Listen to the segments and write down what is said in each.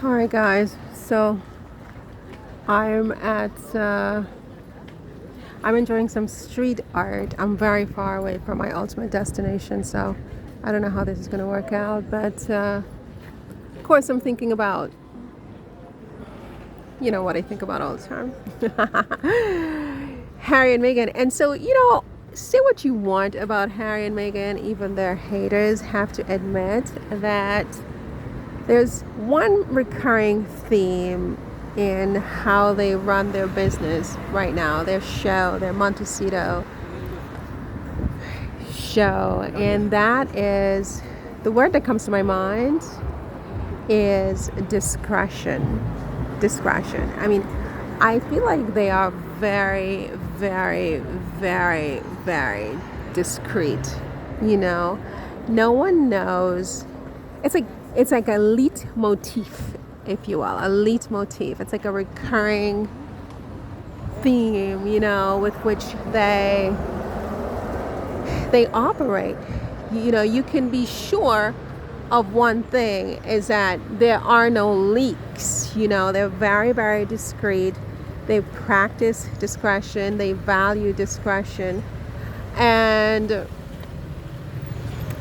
All right, guys. So I'm at. I'm enjoying some street art. I'm very far away from my ultimate destination, so I don't know how this is going to work out. But of course, I'm thinking about, what I think about all the time, Harry and Meghan. And so, say what you want about Harry and Meghan, even their haters have to admit that there's one recurring theme in how they run their business right now, their show, their Montecito show. And that is, the word that comes to my mind is discretion. Discretion. I mean, I feel like they are very, very, very, very discreet. No one knows. It's like a leitmotif, if you will, a leitmotif. It's like a recurring theme, with which they operate. You can be sure of one thing, is that there are no leaks. They're very, very discreet. They practice discretion. They value discretion. And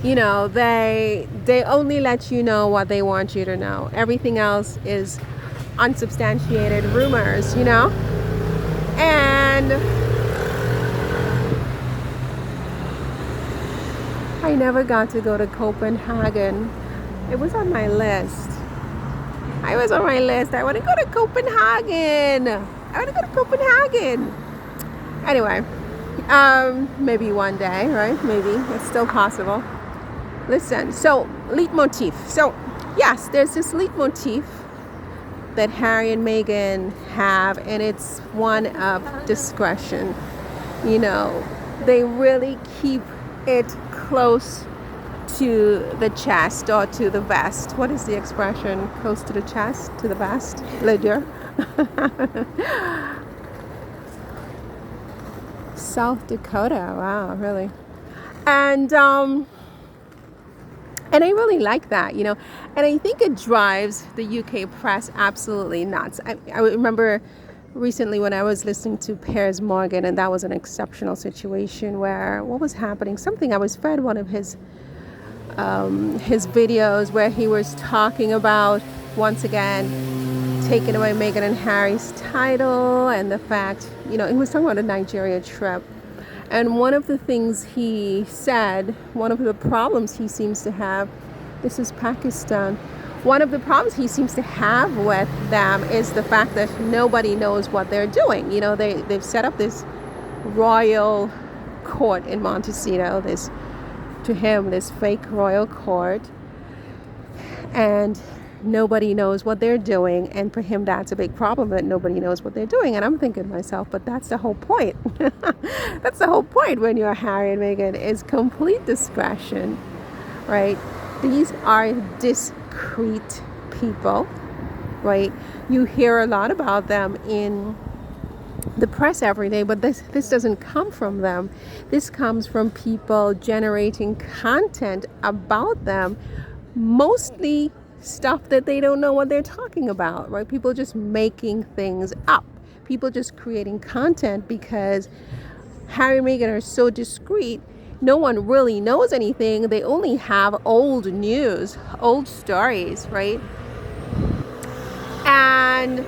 they only let you know what they want you to know. Everything else is unsubstantiated rumors, And I never got to go to Copenhagen. It was on my list. I want to go to Copenhagen. Anyway, maybe one day, right? Maybe. It's still possible. Listen, so leitmotif. So, yes, there's this leitmotif that Harry and Meghan have, and it's one of discretion. They really keep it close to the chest or to the vest. What is the expression? Close to the chest, to the vest? Ledger. South Dakota. Wow, really. And I really like that, and I think it drives the UK press absolutely nuts. I remember recently when I was listening to Piers Morgan, and that was an exceptional situation where, what was happening? I was fed one of his videos where he was talking about, once again, taking away Meghan and Harry's title, and the fact, he was talking about a Nigeria trip. And one of the things he said, one of the problems he seems to have, this is Pakistan, one of the problems he seems to have with them is the fact that nobody knows what they're doing. They've set up this royal court in Montecito, this fake royal court, and nobody knows what they're doing. And for him, that's a big problem, that nobody knows what they're doing. And I'm thinking to myself, but that's the whole point. That's the whole point when you're Harry and Meghan, is complete discretion, right? These are discreet people, right? You hear a lot about them in the press every day, but this doesn't come from them. This comes from people generating content about them, mostly stuff that they don't know what they're talking about, right? People just making things up. People just creating content because Harry and Meghan are so discreet. No one really knows anything. They only have old news, old stories, right? And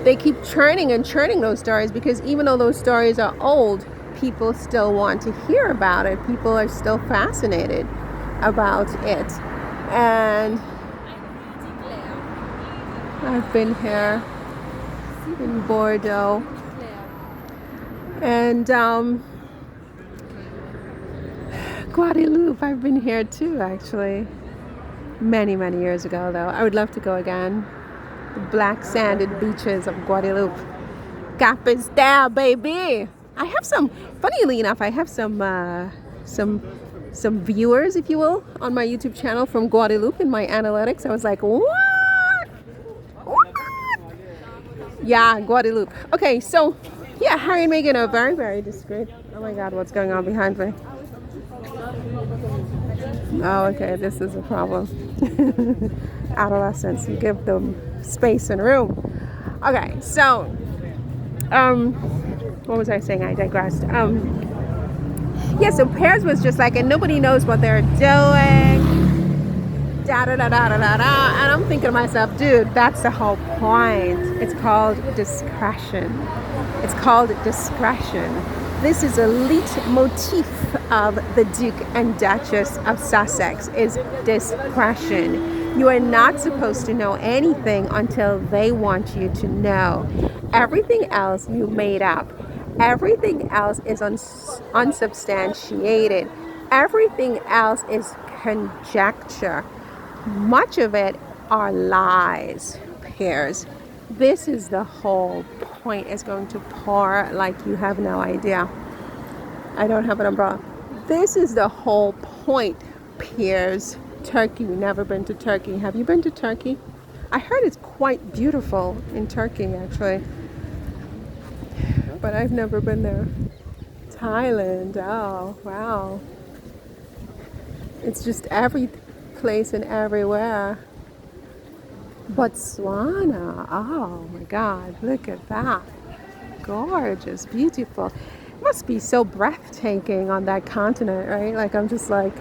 they keep churning and churning those stories, because even though those stories are old, people still want to hear about it. People are still fascinated about it. And I've been here in Bordeaux, and Guadeloupe, I've been here too, actually, many, many years ago, though. I would love to go again. The black sanded beaches of Guadeloupe. Cap is there, baby. Funnily enough, I have some viewers, if you will, on my YouTube channel from Guadeloupe in my analytics. I was like, what? Yeah, Guadeloupe. Okay, so yeah, Harry and Meghan are very, very discreet. Oh my God, what's going on behind me? Oh, okay, this is a problem. adolescents. You give them space and room. Okay, so what was I saying? I digressed. Yeah, so Pears was just like, and nobody knows what they're doing. Da da da da da da da. And I'm thinking to myself, dude, that's the whole point. It's called discretion. It's called discretion. This is a leitmotif of the Duke and Duchess of Sussex is discretion. You are not supposed to know anything until they want you to know. Everything else you made up. Everything else is unsubstantiated. Everything else is conjecture. Much of it are lies, Pears. This is the whole point. It's going to pour like you have no idea. I don't have an umbrella. This is the whole point, Pears. Turkey. Never been to Turkey. Have you been to Turkey? I heard it's quite beautiful in Turkey, actually. But I've never been there. Thailand. Oh, wow. It's just every place and everywhere. Botswana. Oh my God. Look at that. Gorgeous. Beautiful. It must be so breathtaking on that continent, right? Like, I'm just like,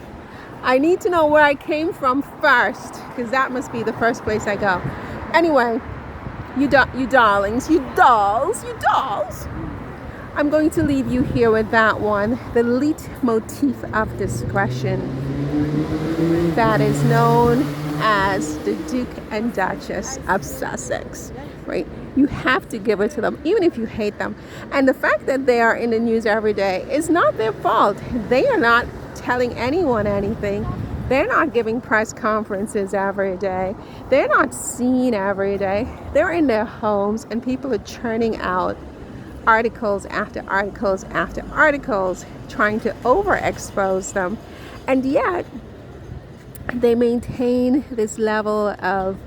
I need to know where I came from first, because that must be the first place I go. Anyway, you darlings, you dolls. I'm going to leave you here with that one. The leitmotif of discretion that is known as the Duke and Duchess of Sussex, right? You have to give it to them, even if you hate them. And the fact that they are in the news every day is not their fault. They are not telling anyone anything. They're not giving press conferences every day. They're not seen every day. They're in their homes, and people are churning out articles after articles after articles, trying to overexpose them. And yet, they maintain this level of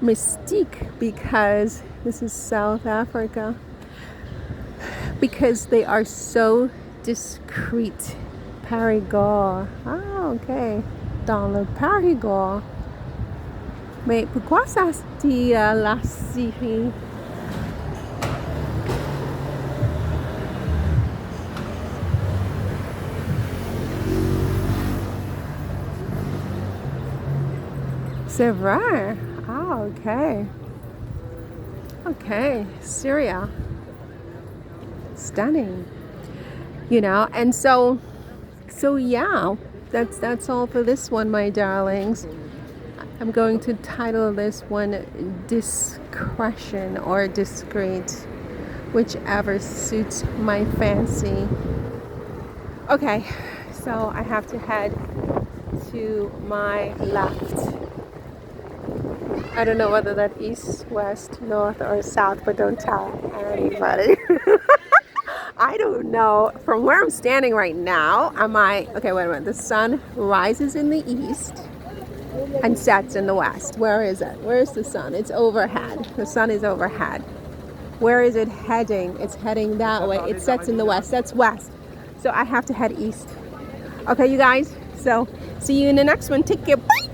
mystique because this is South Africa. Because they are so discreet. Périgord. Ah, ok. Dans le Périgord. Mais pourquoi ça se dit la Syrie? C'est vrai. Ah, okay. Okay, Syria. Stunning. You know, and so yeah, that's all for this one, my darlings. I'm going to title this one Discretion or Discreet, whichever suits my fancy. Okay, so I have to head to my left. I don't know whether that's east, west, north, or south, but don't tell anybody. I don't know. From where I'm standing right now, okay, wait a minute. The sun rises in the east and sets in the west. Where is it? Where is the sun? It's overhead. The sun is overhead. Where is it heading? It's heading that way. It sets in the west. That's west. So I have to head east. Okay, you guys. So see you in the next one. Take care. Bye.